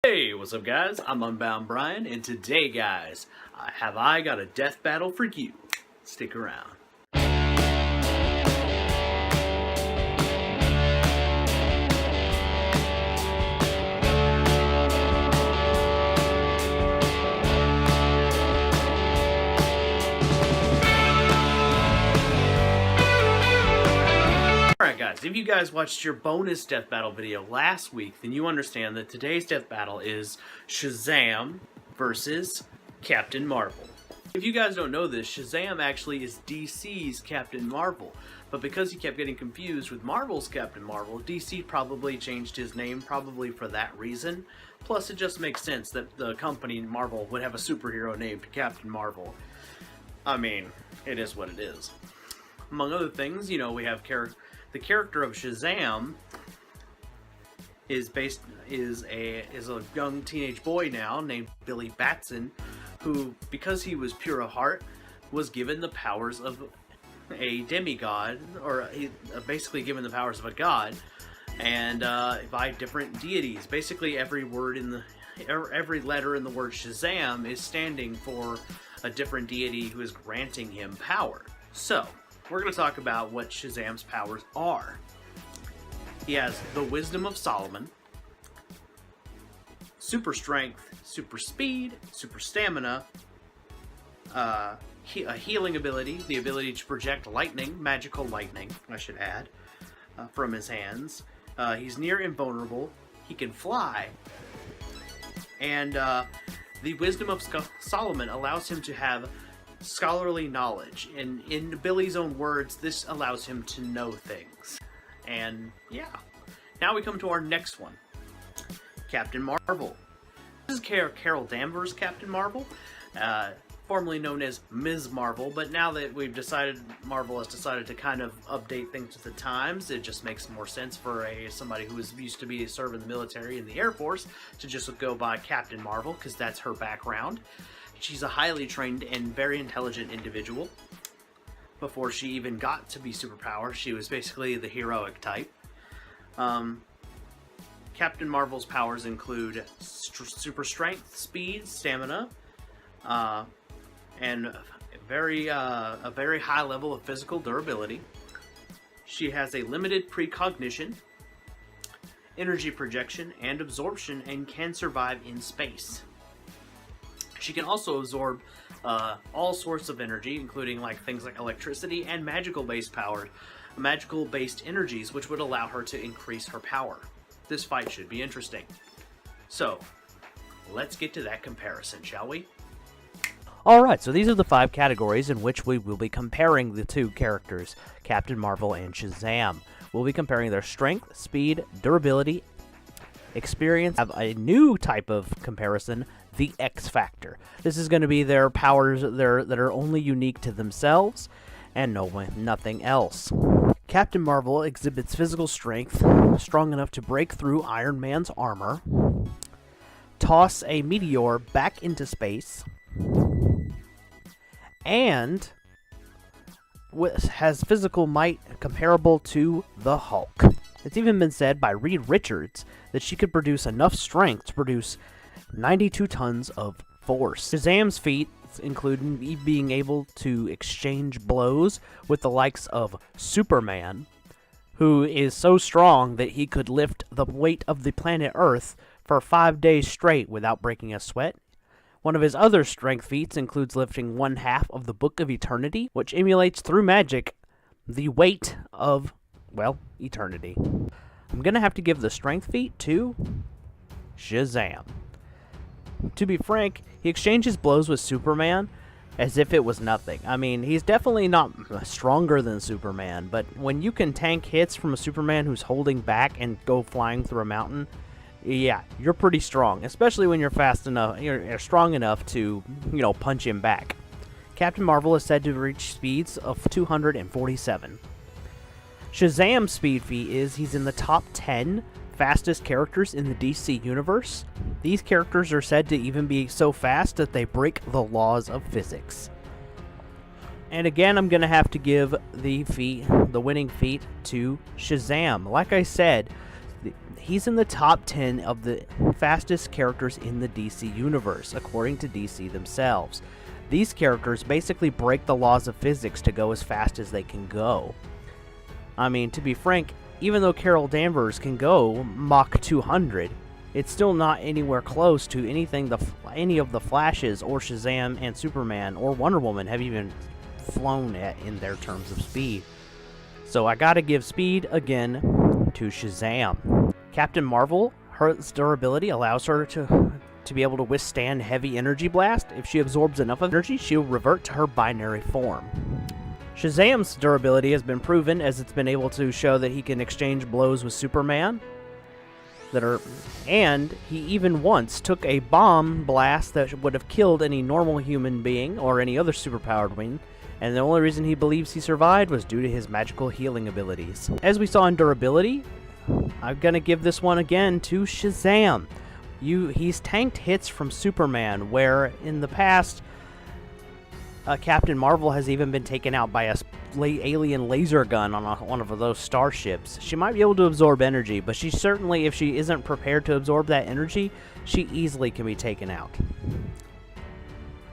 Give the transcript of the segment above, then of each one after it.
Hey, what's up guys? I'm Unbound Brian, and today guys, I got a death battle for you. Stick around. Alright guys, if you guys watched your bonus death battle video last week, then you understand that today's death battle is Shazam versus Captain Marvel. If you guys don't know this, Shazam actually is DC's Captain Marvel, but because he kept getting confused with Marvel's Captain Marvel, DC probably changed his name probably for that reason. Plus it just makes sense that the company Marvel would have a superhero named Captain Marvel. I mean, it is what it is. Among other things, you know, we have the character of Shazam is a young teenage boy now named Billy Batson, who, because he was pure of heart, was given the powers of a demigod, or basically given the powers of a god, and by different deities. Basically, every letter in the word Shazam is standing for a different deity who is granting him power. So we're going to talk about what Shazam's powers are. He has the Wisdom of Solomon, Super Strength, Super Speed, Super Stamina, a healing ability, the ability to project lightning, magical lightning, I should add, from his hands. He's near invulnerable, he can fly, and the Wisdom of Solomon allows him to have scholarly knowledge, and in Billy's own words, this allows him to know things. And yeah, now we come to our next one, Captain Marvel. This is Carol Danvers' Captain Marvel, formerly known as Ms. Marvel, but now that Marvel has decided to kind of update things with the times, it just makes more sense for somebody who used to be serving the military in the Air Force to just go by Captain Marvel, because that's her background. She's a highly trained and very intelligent individual. Before she even got to be superpower, she was basically the heroic type. Captain Marvel's powers include super strength, speed, stamina, and a very high level of physical durability. She has a limited precognition, energy projection, and absorption, and can survive in space. She can also absorb all sorts of energy, including things like electricity and magical-based energies, which would allow her to increase her power. This fight should be interesting. So, let's get to that comparison, shall we? Alright, so these are the 5 categories in which we will be comparing the two characters, Captain Marvel and Shazam. We'll be comparing their strength, speed, durability, experience. Have a new type of comparison, the X Factor. This is going to be their powers that are only unique to themselves and nothing else. Captain Marvel exhibits physical strength strong enough to break through Iron Man's armor, toss a meteor back into space, and has physical might comparable to the Hulk. It's even been said by Reed Richards that she could produce enough strength to produce 92 tons of force. Shazam's feats include being able to exchange blows with the likes of Superman, who is so strong that he could lift the weight of the planet Earth for 5 days straight without breaking a sweat. One of his other strength feats includes lifting 1/2 of the Book of Eternity, which emulates through magic the weight of, well, eternity. I'm going to have to give the strength feat to Shazam. To be frank, he exchanges blows with Superman as if it was nothing. I mean, he's definitely not stronger than Superman, but when you can tank hits from a Superman who's holding back and go flying through a mountain, yeah, you're pretty strong, especially when you're fast enough, you're strong enough to, punch him back. Captain Marvel is said to reach speeds of 247. Shazam's speed feat is he's in the top 10 fastest characters in the DC universe. These characters are said to even be so fast that they break the laws of physics. And again, I'm going to have to give the winning feat to Shazam. Like I said, He's in the top 10 of the fastest characters in the DC universe, according to DC themselves. These characters basically break the laws of physics to go as fast as they can go. I mean, to be frank, even though Carol Danvers can go Mach 200, it's still not anywhere close to anything any of the Flashes or Shazam and Superman or Wonder Woman have even flown at in their terms of speed. So I gotta give speed again to Shazam. Captain Marvel, her durability allows her to be able to withstand heavy energy blast. If she absorbs enough of energy, she'll revert to her binary form. Shazam's durability has been proven, as it's been able to show that he can exchange blows with Superman. And he even once took a bomb blast that would have killed any normal human being or any other superpowered being, and the only reason he believes he survived was due to his magical healing abilities. As we saw in durability, I'm gonna give this one again to Shazam. He's tanked hits from Superman, where in the past, Captain Marvel has even been taken out by a alien laser gun on one of those starships. She might be able to absorb energy, but she certainly, if she isn't prepared to absorb that energy, she easily can be taken out.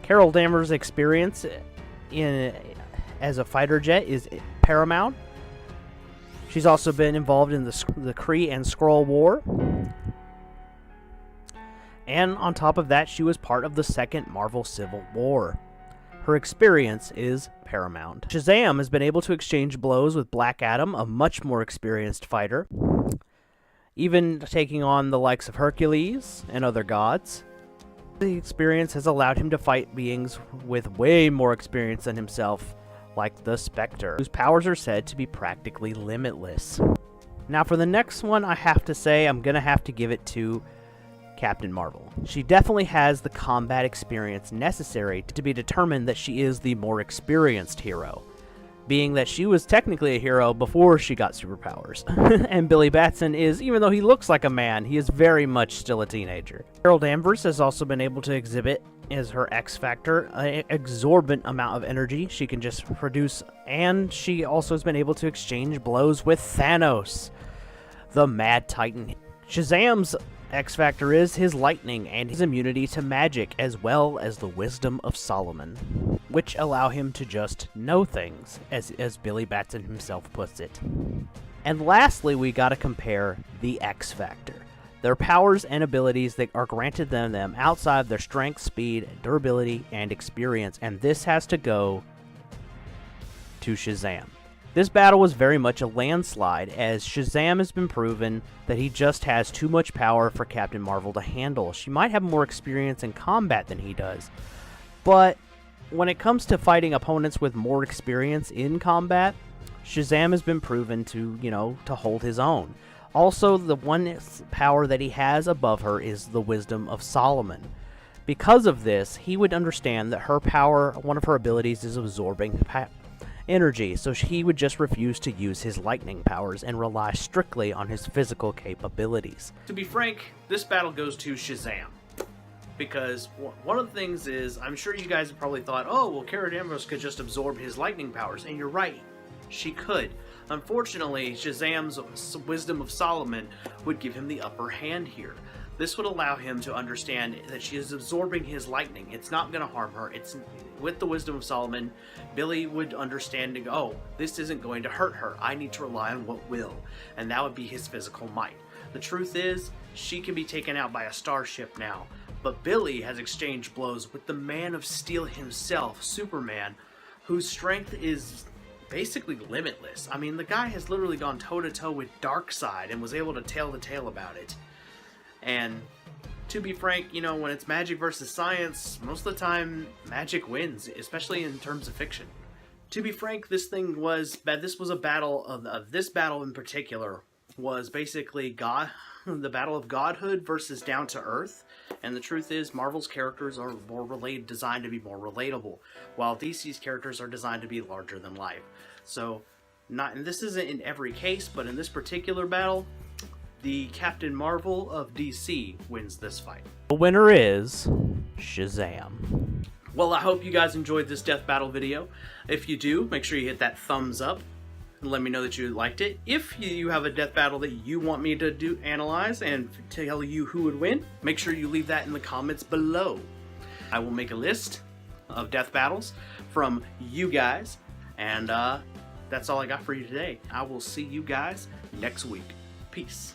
Carol Danvers' experience as a fighter jet is paramount. She's also been involved in the Kree and Skrull War. And on top of that, she was part of the second Marvel Civil War. Her experience is paramount. Shazam has been able to exchange blows with Black Adam, a much more experienced fighter, even taking on the likes of Hercules and other gods. The experience has allowed him to fight beings with way more experience than himself, like the Spectre, whose powers are said to be practically limitless. Now for the next one, I have to say I'm going to have to give it to Captain Marvel. She definitely has the combat experience necessary to be determined that she is the more experienced hero, being that she was technically a hero before she got superpowers. And Billy Batson is, even though he looks like a man, he is very much still a teenager. Carol Danvers has also been able to exhibit as her X Factor an exorbitant amount of energy she can just produce, and she also has been able to exchange blows with Thanos, the Mad Titan. Shazam's X Factor is his lightning and his immunity to magic, as well as the wisdom of Solomon, which allow him to just know things, as Billy Batson himself puts it. And lastly, we gotta compare the X Factor. Their powers and abilities that are granted them outside of their strength, speed, durability, and experience, and this has to go to Shazam. This battle was very much a landslide, as Shazam has been proven that he just has too much power for Captain Marvel to handle. She might have more experience in combat than he does, but when it comes to fighting opponents with more experience in combat, Shazam has been proven to, to hold his own. Also, the one power that he has above her is the wisdom of Solomon. Because of this, he would understand that her power, one of her abilities, is absorbing energy, so he would just refuse to use his lightning powers and rely strictly on his physical capabilities. To be frank, this battle goes to Shazam. Because one of the things is, I'm sure you guys have probably thought, oh, well, Carol Danvers could just absorb his lightning powers, and you're right, she could. Unfortunately, Shazam's wisdom of Solomon would give him the upper hand here. This would allow him to understand that she is absorbing his lightning. It's not going to harm her. It's with the wisdom of Solomon, Billy would understand and go, oh, this isn't going to hurt her. I need to rely on what will. And that would be his physical might. The truth is, she can be taken out by a starship now. But Billy has exchanged blows with the Man of Steel himself, Superman, whose strength is basically limitless. I mean, the guy has literally gone toe-to-toe with Darkseid and was able to tell the tale about it. And to be frank, when it's magic versus science, most of the time magic wins, especially in terms of fiction. To be frank, this was a battle of this battle in particular was basically the battle of godhood versus down to earth. And the truth is, Marvel's characters are designed to be more relatable, while DC's characters are designed to be larger than life. So, and this isn't in every case, but in this particular battle, the Captain Marvel of DC wins this fight. The winner is Shazam. Well, I hope you guys enjoyed this death battle video. If you do, make sure you hit that thumbs up. and let me know that you liked it. If you have a death battle that you want me to analyze and tell you who would win, make sure you leave that in the comments below. I will make a list of death battles from you guys, and that's all I got for you today. I will see you guys next week. Peace.